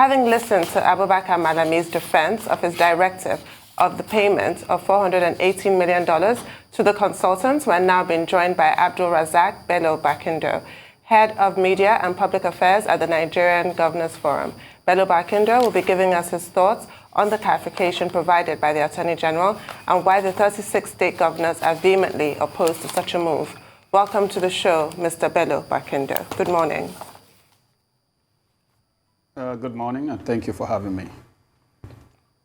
Having listened to Abubakar Malami's defense of his directive of the payment of $418 million to the consultants, we're now being joined by Abdulrazaque Bello-Barkindo, Head of Media and Public Affairs at the Nigerian Governors Forum. Bello-Barkindo will be giving us his thoughts on the clarification provided by the Attorney General and why the 36 state governors are vehemently opposed to such a move. Welcome to the show, Mr. Bello-Barkindo. Good morning. Good morning, and thank you for having me.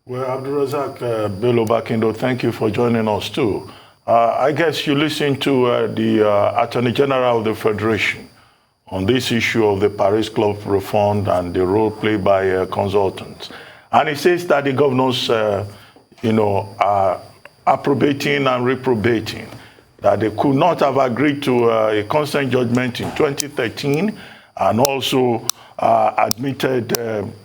Well, Abdulrazaque Bello-Barkindo, thank you for joining us too. I guess you listened to the Attorney General of the Federation on this issue of the Paris Club refund and the role played by consultants. And he says that the governors, are approbating and reprobating, that they could not have agreed to a consent judgment in 2013 and also admitted,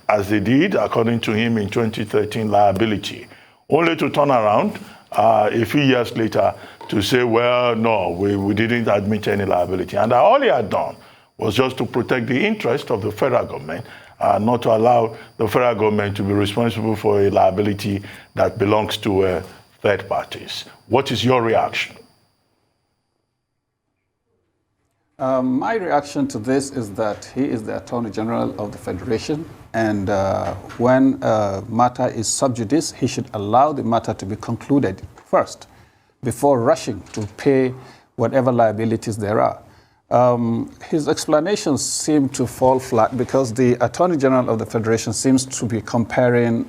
as they did, according to him, in 2013 liability, only to turn around a few years later to say, well, no, we didn't admit any liability. And all he had done was just to protect the interest of the federal government, not to allow the federal government to be responsible for a liability that belongs to third parties. What is your reaction? My reaction to this is that he is the Attorney General of the Federation, and when a matter is sub judice, he should allow the matter to be concluded first before rushing to pay whatever liabilities there are. His explanations seem to fall flat because the Attorney General of the Federation seems to be comparing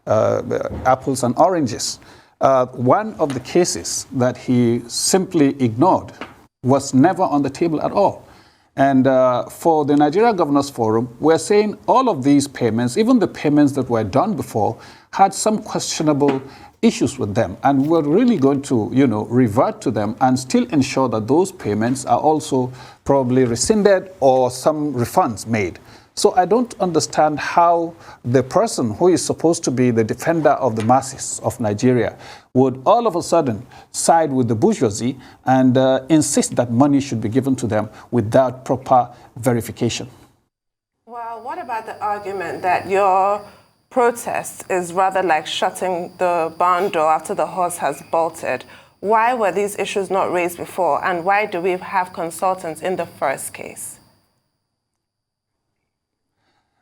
apples and oranges. One of the cases that he simply ignored was never on the table at all. And for the Nigerian Governors Forum, we're saying all of these payments, even the payments that were done before, had some questionable issues with them. And we're really going to, revert to them and still ensure that those payments are also probably rescinded or some refunds made. So I don't understand how the person who is supposed to be the defender of the masses of Nigeria would all of a sudden side with the bourgeoisie and insist that money should be given to them without proper verification. Well, what about the argument that your protest is rather like shutting the barn door after the horse has bolted? Why were these issues not raised before, and why do we have consultants in the first case?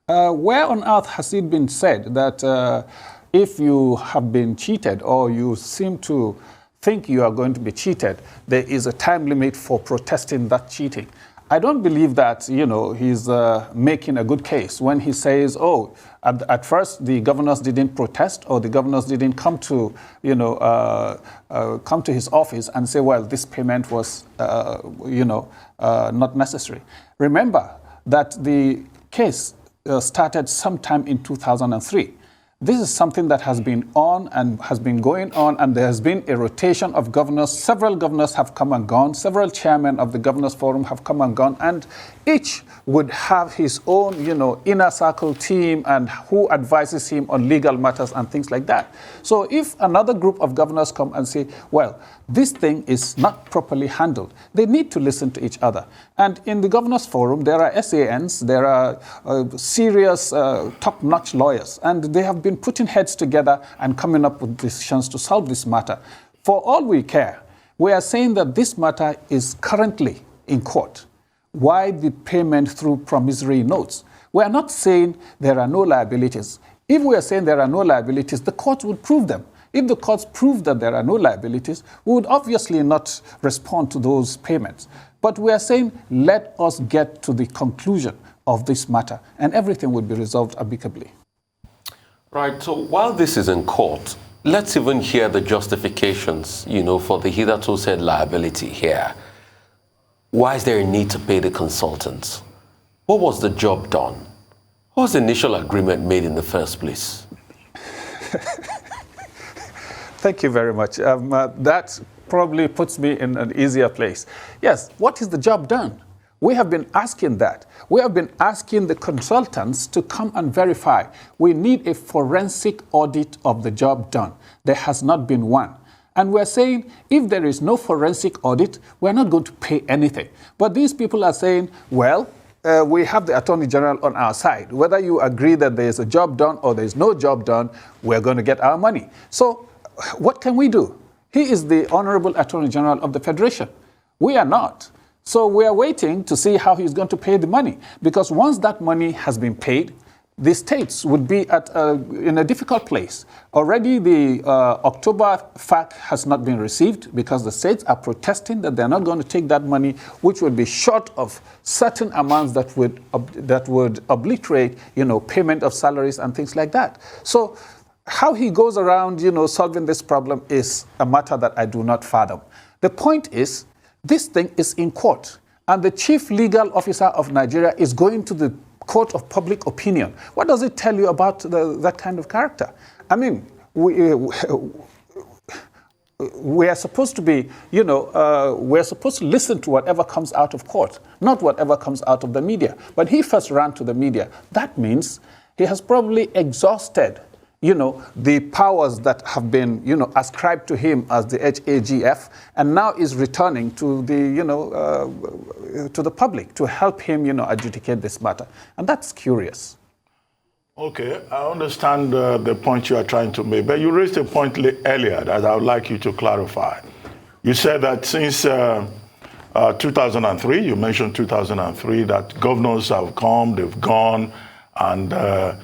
Where on earth has it been said that if you have been cheated or you seem to think you are going to be cheated, there is a time limit for protesting that cheating? I don't believe that, he's making a good case when he says, oh, at first the governors didn't protest or the governors didn't come to, come to his office and say, well, this payment was, not necessary. Remember that the case started sometime in 2003. This is something that has been on and has been going on, and there has been a rotation of governors. Several governors have come and gone. Several chairmen of the Governors Forum have come and gone, and each would have his own, inner circle team and who advises him on legal matters and things like that. So if another group of governors come and say, well, this thing is not properly handled, they need to listen to each other. And in the Governors Forum, there are SANs, there are serious, top-notch lawyers, and they have been putting heads together and coming up with decisions to solve this matter. For all we care, we are saying that this matter is currently in court. Why the payment through promissory notes? We are not saying there are no liabilities. If we are saying there are no liabilities, the courts would prove them. If the courts prove that there are no liabilities, we would obviously not respond to those payments. But we are saying, let us get to the conclusion of this matter, and everything will be resolved amicably. Right, so while this is in court, let's even hear the justifications, for the hitherto said liability here. Why is there a need to pay the consultants? What was the job done? What was the initial agreement made in the first place? Thank you very much. That probably puts me in an easier place. Yes, what is the job done? We have been asking that. We have been asking the consultants to come and verify. We need a forensic audit of the job done. There has not been one. And we're saying if there is no forensic audit, we're not going to pay anything. But these people are saying, well, we have the Attorney General on our side. Whether you agree that there is a job done or there is no job done, we're going to get our money. So what can we do? He is the Honorable Attorney General of the Federation. We are not. So we are waiting to see how he's going to pay the money. Because once that money has been paid, the states would be in a difficult place. Already the October FAQ has not been received because the states are protesting that they're not going to take that money, which would be short of certain amounts that would obliterate, payment of salaries and things like that. So how he goes around, solving this problem is a matter that I do not fathom. The point is, this thing is in court, and the chief legal officer of Nigeria is going to the court of public opinion. What does it tell you about that kind of character? I mean, we are supposed to be, we're supposed to listen to whatever comes out of court, not whatever comes out of the media. But he first ran to the media. That means he has probably exhausted, the powers that have been, ascribed to him as the HAGF, and now is returning to the, to the public to help him, adjudicate this matter. And that's curious. Okay, I understand the point you are trying to make, but you raised a point earlier that I would like you to clarify. You said that since 2003, you mentioned 2003, that governors have come, they've gone, and a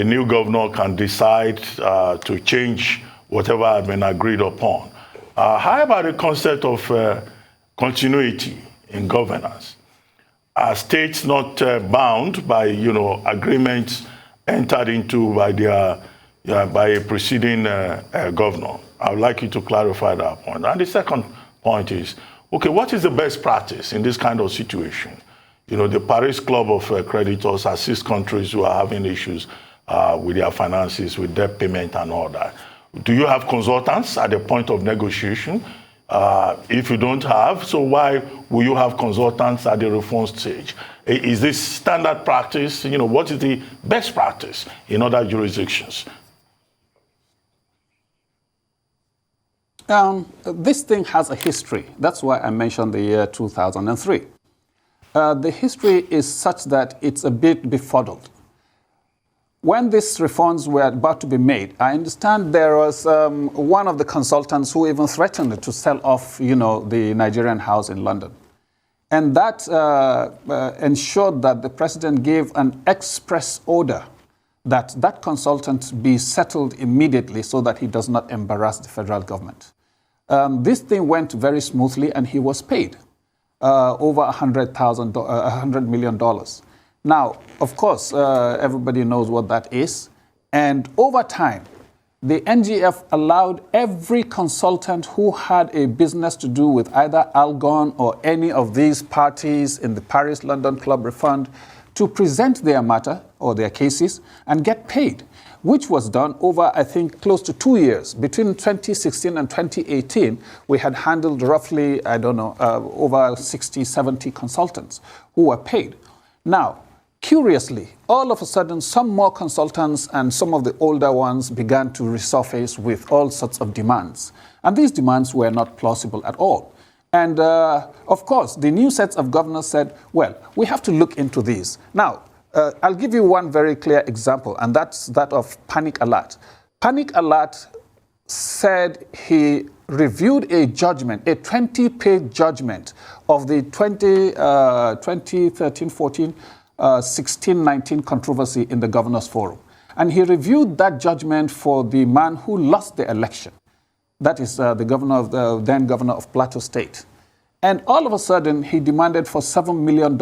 new governor can decide to change whatever has been agreed upon. How about the concept of continuity in governance? Are states not bound by, agreements entered into by by a preceding governor? I would like you to clarify that point. And the second point is, okay, what is the best practice in this kind of situation? The Paris Club of Creditors assist countries who are having issues with their finances, with debt payment and all that. Do you have consultants at the point of negotiation? If you don't have, so why will you have consultants at the reform stage? Is this standard practice? What is the best practice in other jurisdictions? This thing has a history. That's why I mentioned the year 2003. The history is such that it's a bit befuddled. When these reforms were about to be made, I understand there was one of the consultants who even threatened to sell off, the Nigerian house in London. And that ensured that the president gave an express order that that consultant be settled immediately so that he does not embarrass the federal government. This thing went very smoothly and he was paid. Over $100 million. Now, of course, everybody knows what that is. And over time, the NGF allowed every consultant who had a business to do with either Algon or any of these parties in the Paris-London Club refund to present their matter or their cases and get paid, which was done over, I think, close to 2 years. Between 2016 and 2018, we had handled roughly, over 60, 70 consultants who were paid. Now, curiously, all of a sudden, some more consultants and some of the older ones began to resurface with all sorts of demands. And these demands were not plausible at all. And of course, the new sets of governors said, well, we have to look into these. Now, I'll give you one very clear example, and that's that of Panic Alert. Panic Alert said he reviewed a judgment, a 20-page judgment of the 2013-14, 16-19 controversy in the Governors Forum. And he reviewed that judgment for the man who lost the election. That is the then governor of Plateau State. And all of a sudden, he demanded for $7 million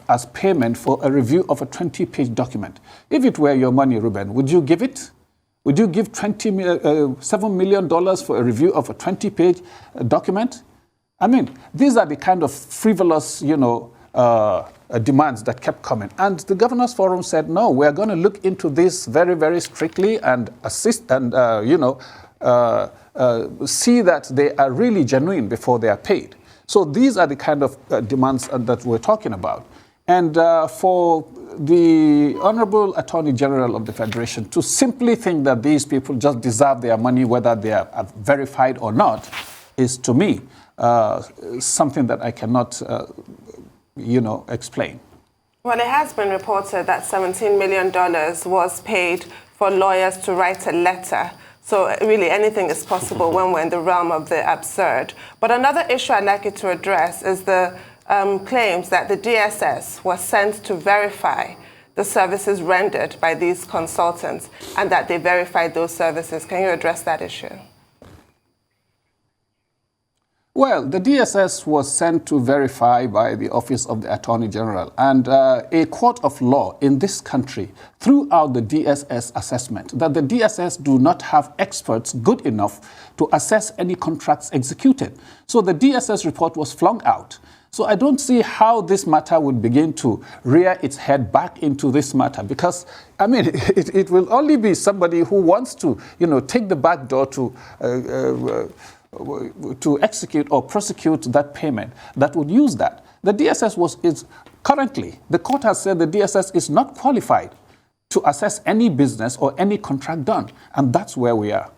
as payment for a review of a 20-page document. If it were your money, Ruben, would you give it? Would you give $7 million for a review of a 20-page document? I mean, these are the kind of frivolous, demands that kept coming. And the Governors Forum said, no, we're going to look into this very, very strictly and assist and, see that they are really genuine before they are paid. So these are the kind of demands that we're talking about. And for the Honorable Attorney General of the Federation to simply think that these people just deserve their money, whether they are verified or not, is to me something that I cannot, explain. Well, it has been reported that $17 million was paid for lawyers to write a letter. So really anything is possible when we're in the realm of the absurd. But another issue I'd like you to address is the claims that the DSS was sent to verify the services rendered by these consultants and that they verified those services. Can you address that issue? Well, the DSS was sent to verify by the Office of the Attorney General, and a court of law in this country threw out the DSS assessment that the DSS do not have experts good enough to assess any contracts executed. So the DSS report was flung out. So I don't see how this matter would begin to rear its head back into this matter, because, I mean, it will only be somebody who wants to, take the back door to execute or prosecute that payment that would use that. The DSS is currently, the court has said the DSS is not qualified to assess any business or any contract done, and that's where we are.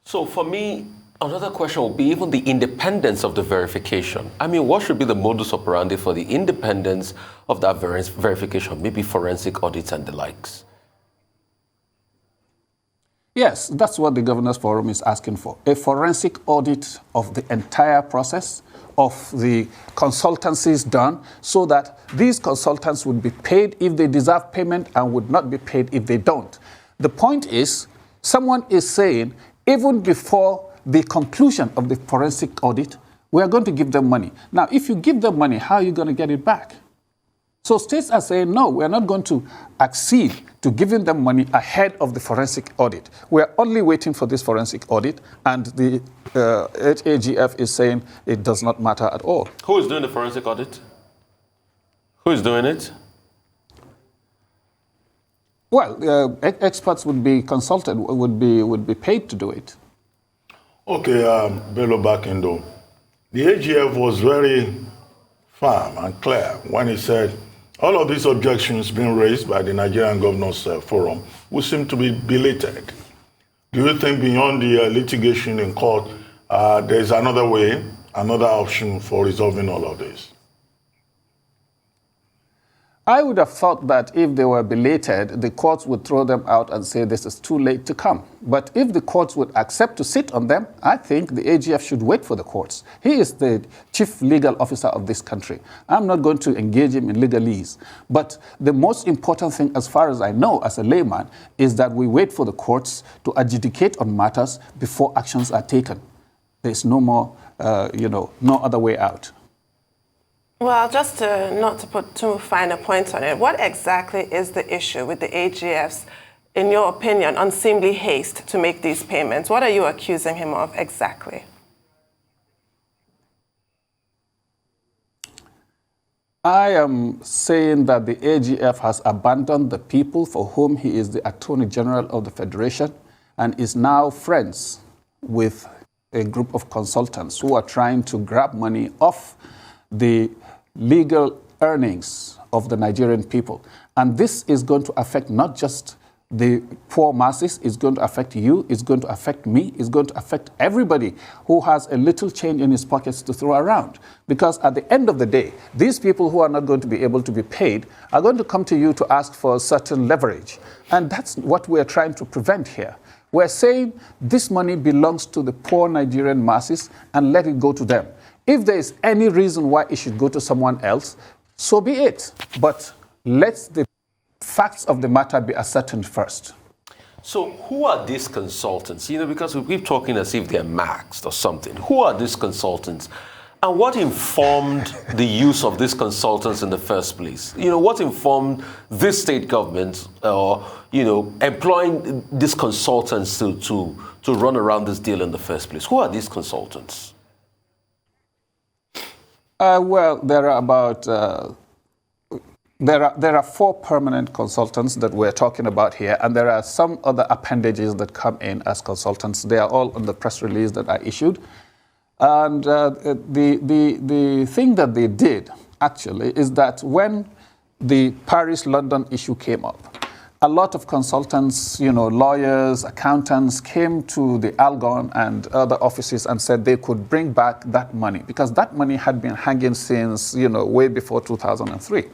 So for me, another question will be even the independence of the verification. I mean, what should be the modus operandi for the independence of that verification, maybe forensic audits and the likes? Yes, that's what the Governors Forum is asking for. A forensic audit of the entire process, of the consultancies done, so that these consultants would be paid if they deserve payment and would not be paid if they don't. The point is, someone is saying, even before the conclusion of the forensic audit, we are going to give them money. Now, if you give them money, how are you going to get it back? So states are saying, no, we're not going to accede to giving them money ahead of the forensic audit. We're only waiting for this forensic audit, and the AGF is saying it does not matter at all. Who is doing the forensic audit? Who is doing it? Well, experts would be consulted, would be paid to do it. Okay, Bello-Barkindo. The AGF was very firm and clear when he said all of these objections being raised by the Nigerian Governors Forum would seem to be belated. Do you think beyond the litigation in court, there's another way, another option for resolving all of this? I would have thought that if they were belated, the courts would throw them out and say this is too late to come. But if the courts would accept to sit on them, I think the AGF should wait for the courts. He is the chief legal officer of this country. I'm not going to engage him in legalese. But the most important thing, as far as I know as a layman, is that we wait for the courts to adjudicate on matters before actions are taken. There's no more, no other way out. Well, just not to put too fine a point on it, what exactly is the issue with the AGF's, in your opinion, unseemly haste to make these payments? What are you accusing him of exactly? I am saying that the AGF has abandoned the people for whom he is the Attorney General of the Federation and is now friends with a group of consultants who are trying to grab money off the legal earnings of the Nigerian people. And this is going to affect not just the poor masses, it's going to affect you, it's going to affect me, it's going to affect everybody who has a little change in his pockets to throw around. Because at the end of the day, these people who are not going to be able to be paid are going to come to you to ask for a certain leverage. And that's what we're trying to prevent here. We're saying this money belongs to the poor Nigerian masses and let it go to them. If there is any reason why it should go to someone else, so be it. But let the facts of the matter be ascertained first. So who are these consultants? Because we keep talking as if they're maxed or something. Who are these consultants? And what informed the use of these consultants in the first place? What informed this state government or, employing these consultants to run around this deal in the first place? Who are these consultants? Well, there are about there are 4 permanent consultants that we're talking about here, and there are some other appendages that come in as consultants. They are all on the press release that I issued. And the thing that they did, actually, is that when the Paris-London issue came up, a lot of consultants, lawyers, accountants came to the Algon and other offices and said they could bring back that money because that money had been hanging since, way before 2003.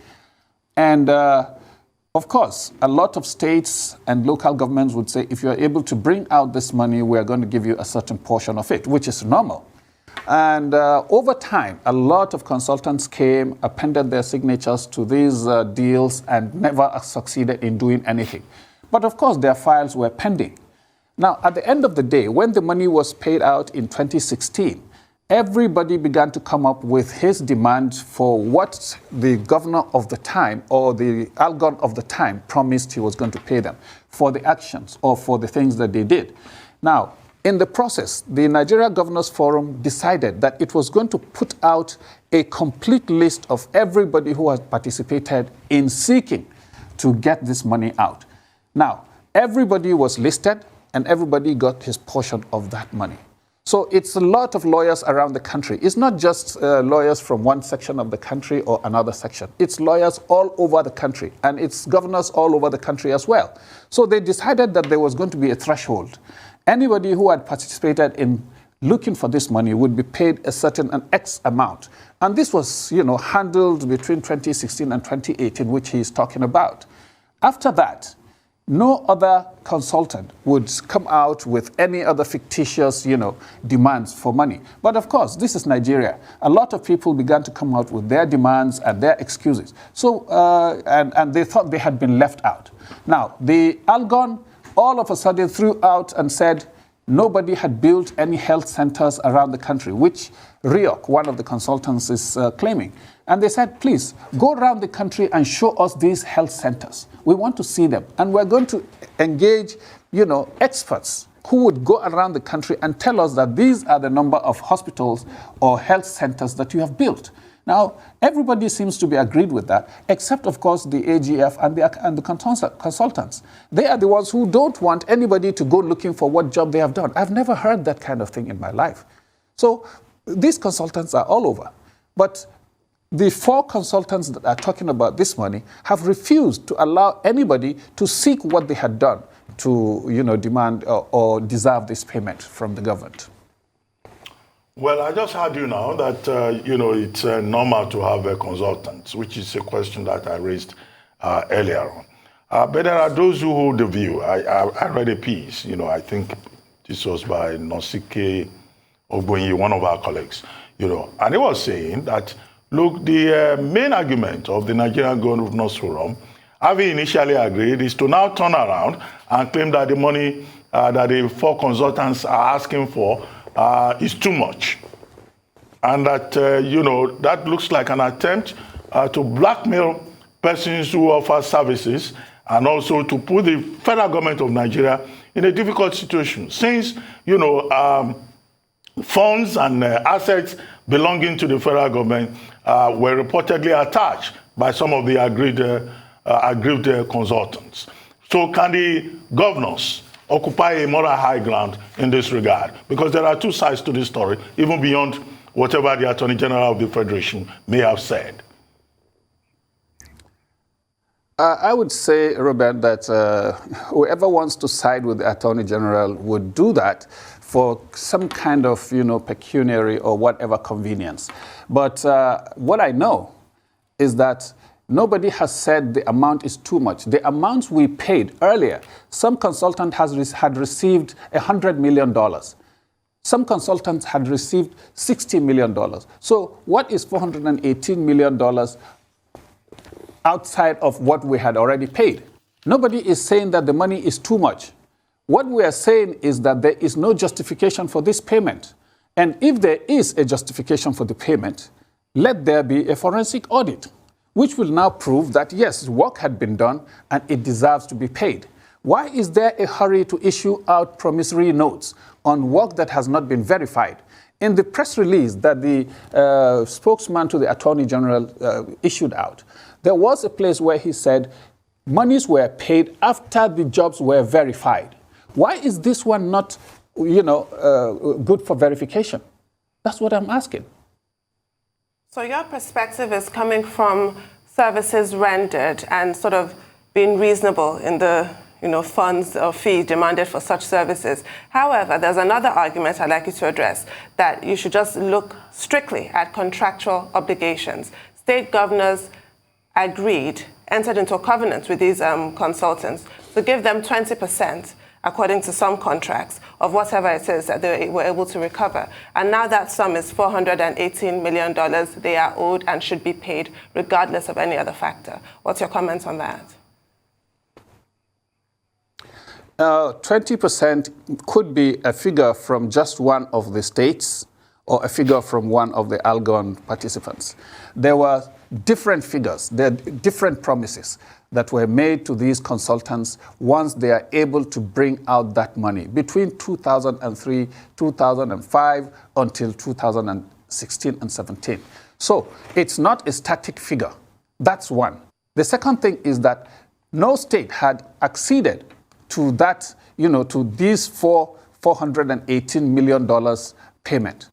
And of course, a lot of states and local governments would say, if you are able to bring out this money, we are going to give you a certain portion of it, which is normal. And over time, a lot of consultants came, appended their signatures to these deals and never succeeded in doing anything. But of course, their files were pending. Now, at the end of the day, when the money was paid out in 2016, everybody began to come up with his demand for what the governor of the time or the Algon of the time promised he was going to pay them for the actions or for the things that they did. Now, in the process, the Nigerian Governors Forum decided that it was going to put out a complete list of everybody who has participated in seeking to get this money out. Now, everybody was listed and everybody got his portion of that money. So it's a lot of lawyers around the country. It's not just lawyers from one section of the country or another section. It's lawyers all over the country, and it's governors all over the country as well. So they decided that there was going to be a threshold. Anybody who had participated in looking for this money would be paid a certain X amount. And this was, handled between 2016 and 2018, which he is talking about. After that, no other consultant would come out with any other fictitious, demands for money. But of course, this is Nigeria. A lot of people began to come out with their demands and their excuses. So, and they thought they had been left out. Now, the Algon all of a sudden threw out and said nobody had built any health centers around the country, which Ryok, one of the consultants, is claiming. And they said, please, go around the country and show us these health centers. We want to see them. And we're going to engage, experts who would go around the country and tell us that these are the number of hospitals or health centers that you have built. Now, everybody seems to be agreed with that, except, of course, the NGF and the consultants. They are the ones who don't want anybody to go looking for what job they have done. I've never heard that kind of thing in my life. So these consultants are all over. But the 4 consultants that are talking about this money have refused to allow anybody to seek what they had done to, demand or deserve this payment from the government. Well, I just heard now that, it's normal to have consultants, which is a question that I raised earlier on. But there are those who hold the view. I read a piece, I think this was by Nosike Ogbonyi, one of our colleagues, and he was saying that, look, the main argument of the Nigerian Governors Forum, having initially agreed, is to now turn around and claim that the money that the 4 consultants are asking for is too much. And that, that looks like an attempt to blackmail persons who offer services and also to put the federal government of Nigeria in a difficult situation. Since, funds and assets belonging to the federal government were reportedly attached by some of the aggrieved consultants. So can the governors occupy a moral high ground in this regard? Because there are 2 sides to this story, even beyond whatever the Attorney General of the Federation may have said. I would say, Robert, that whoever wants to side with the Attorney General would do that for some kind of, pecuniary or whatever convenience. But what I know is that nobody has said the amount is too much. The amounts we paid earlier, some consultant had received $100 million. Some consultants had received $60 million. So what is $418 million outside of what we had already paid? Nobody is saying that the money is too much. What we are saying is that there is no justification for this payment. And if there is a justification for the payment, let there be a forensic audit, which will now prove that, yes, work had been done and it deserves to be paid. Why is there a hurry to issue out promissory notes on work that has not been verified? In the press release that the spokesman to the Attorney General issued out, there was a place where he said monies were paid after the jobs were verified. Why is this one not, good for verification? That's what I'm asking. So your perspective is coming from services rendered and sort of being reasonable in the funds or fees demanded for such services. However, there's another argument I'd like you to address, that you should just look strictly at contractual obligations. State governors agreed entered into a covenant with these consultants to give them 20%, according to some contracts, of whatever it is that they were able to recover. And now that sum is $418 million they are owed and should be paid regardless of any other factor. What's your comments on that? 20% could be a figure from just one of the states or a figure from one of the ALGON participants. There were different figures, there are different promises that were made to these consultants once they are able to bring out that money between 2003, 2005 until 2016 and 17. So it's not a static figure. That's one. The second thing is that no state had acceded to that, to these $418 million payment.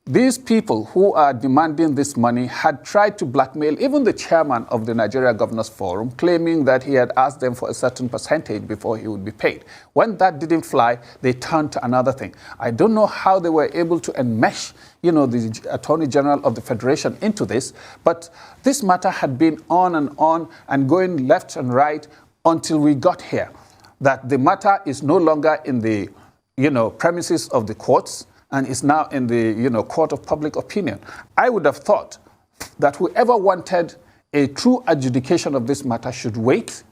These people who are demanding this money had tried to blackmail even the chairman of the Nigerian Governors Forum, claiming that he had asked them for a certain percentage before he would be paid. When that didn't fly, they turned to another thing. I don't know how they were able to enmesh, the Attorney General of the Federation into this, but this matter had been on and going left and right until we got here. That the matter is no longer in the, premises of the courts, and is now in the court of public opinion. I would have thought that whoever wanted a true adjudication of this matter should wait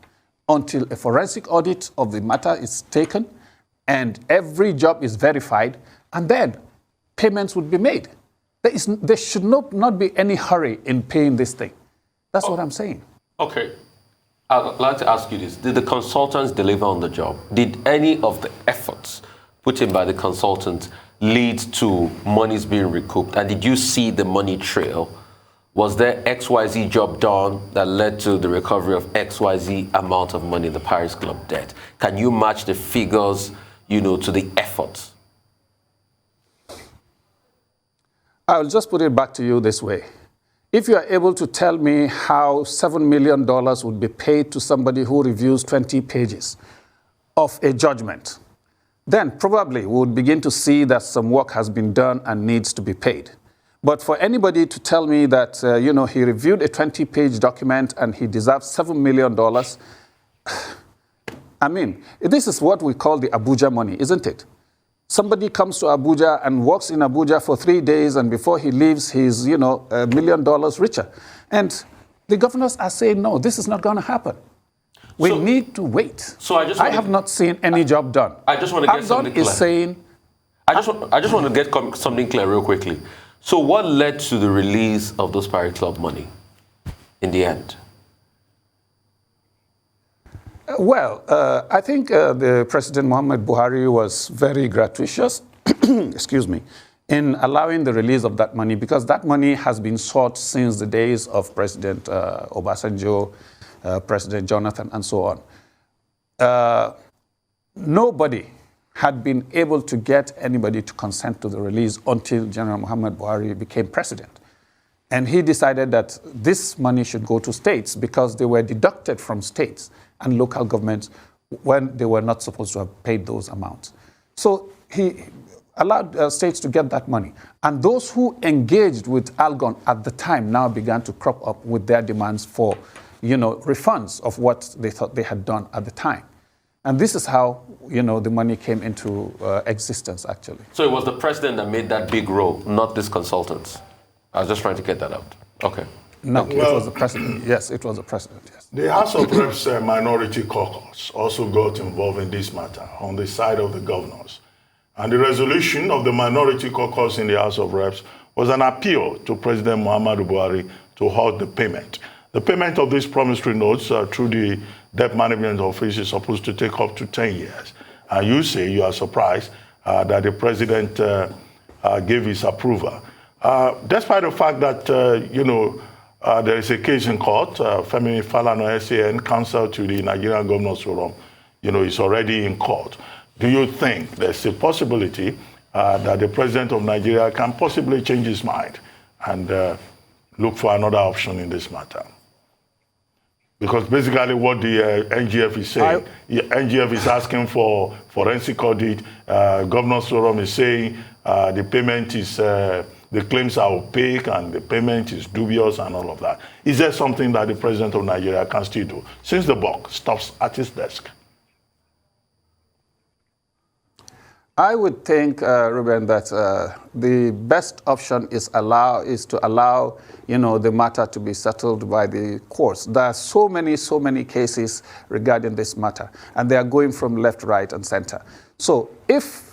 until a forensic audit of the matter is taken and every job is verified, and then payments would be made. There should not be any hurry in paying this thing. That's what I'm saying. Okay. I'd like to ask you this. Did the consultants deliver on the job? Did any of the efforts put in by the consultants lead to monies being recouped? And did you see the money trail? Was there XYZ job done that led to the recovery of XYZ amount of money, the Paris Club debt? Can you match the figures, to the efforts? I'll just put it back to you this way. If you are able to tell me how $7 million would be paid to somebody who reviews 20 pages of a judgment, then probably we would begin to see that some work has been done and needs to be paid. But for anybody to tell me that, he reviewed a 20-page document and he deserves $7 million, I mean, this is what we call the Abuja money, isn't it? Somebody comes to Abuja and works in Abuja for 3 days, and before he leaves, he's, $1 million richer. And the governors are saying, no, this is not going to happen. We need to wait. So I have not seen any job done. I just want to get something clear. I just want to get something clear real quickly. So what led to the release of those Paris Club money in the end? Well, I think the President Muhammad Buhari was very gratuitous, excuse me, in allowing the release of that money, because that money has been sought since the days of President Obasanjo, President Jonathan, and so on. Nobody had been able to get anybody to consent to the release until General Muhammad Buhari became president. And he decided that this money should go to states because they were deducted from states and local governments when they were not supposed to have paid those amounts. So he allowed states to get that money. And those who engaged with ALGON at the time now began to crop up with their demands for, refunds of what they thought they had done at the time. And this is how, the money came into existence, actually. So it was the president that made that big role, not these consultants. I was just trying to get that out. Okay. No, it was the president. Yes, it was the president, yes. The House of Reps Minority Caucus also got involved in this matter on the side of the governors. And the resolution of the Minority Caucus in the House of Reps was an appeal to President Muhammadu Buhari to halt the payment. The payment of these promissory notes through the Debt Management Office is supposed to take up to 10 years. And you say you are surprised that the president gave his approval. Despite the fact that, there is a case in court, Femi Falana SAN, counsel to the Nigerian Governors Forum, is already in court. Do you think there's a possibility that the president of Nigeria can possibly change his mind and look for another option in this matter? Because basically what the NGF is saying, NGF is asking for forensic audit, Governors Forum is saying the payment is the claims are opaque and the payment is dubious and all of that. Is there something that the president of Nigeria can still do since the buck stops at his desk? I would think, Ruben, that the best option is to allow, the matter to be settled by the courts. There are so many cases regarding this matter, and they are going from left, right, and center. So if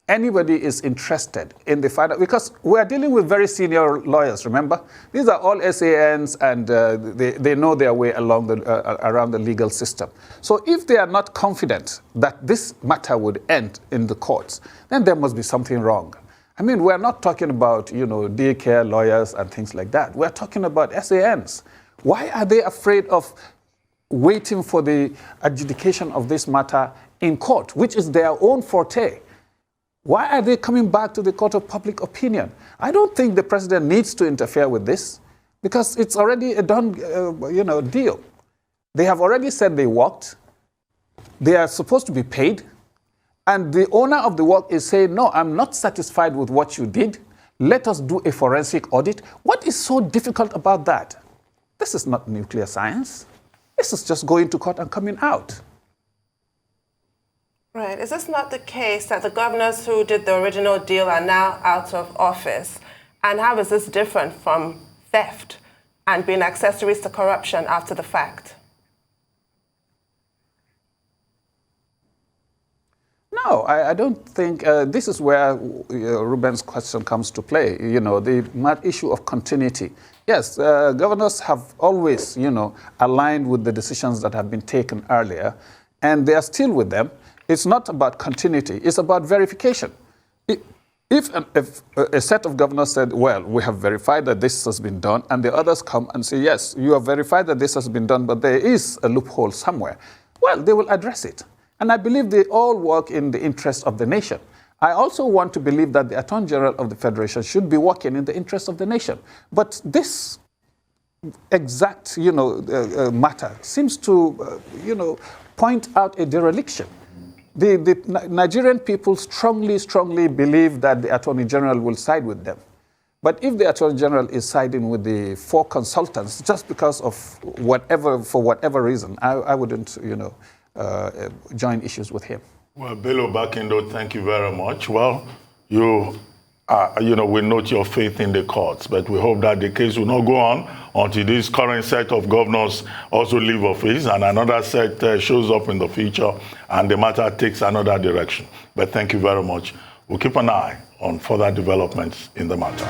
anybody is interested in the fight, because we are dealing with very senior lawyers, remember? These are all SANs, and they know their way along around the legal system. So if they are not confident that this matter would end in the courts, then there must be something wrong. I mean, we're not talking about, daycare lawyers and things like that. We're talking about SANs. Why are they afraid of waiting for the adjudication of this matter in court, which is their own forte? Why are they coming back to the court of public opinion? I don't think the president needs to interfere with this because it's already a done, deal. They have already said they worked. They are supposed to be paid. And the owner of the work is saying, no, I'm not satisfied with what you did. Let us do a forensic audit. What is so difficult about that? This is not nuclear science. This is just going to court and coming out. Right. Is this not the case that the governors who did the original deal are now out of office? And how is this different from theft and being accessories to corruption after the fact? No, I don't think this is where Ruben's question comes to play. The issue of continuity. Yes, governors have always, aligned with the decisions that have been taken earlier, and they are still with them. It's not about continuity, it's about verification. If a set of governors said, well, we have verified that this has been done, and the others come and say, yes, you have verified that this has been done, but there is a loophole somewhere, well, they will address it. And I believe they all work in the interest of the nation. I also want to believe that the Attorney General of the Federation should be working in the interest of the nation. But this exact, matter seems to, point out a dereliction. The Nigerian people strongly believe that the Attorney General will side with them. But if the Attorney General is siding with the 4 consultants just because of for whatever reason, I wouldn't, join issues with him. Well, Bello-Barkindo, thank you very much. Well, we note your faith in the courts, but we hope that the case will not go on until this current set of governors also leave office and another set shows up in the future and the matter takes another direction. But thank you very much. We'll keep an eye on further developments in the matter.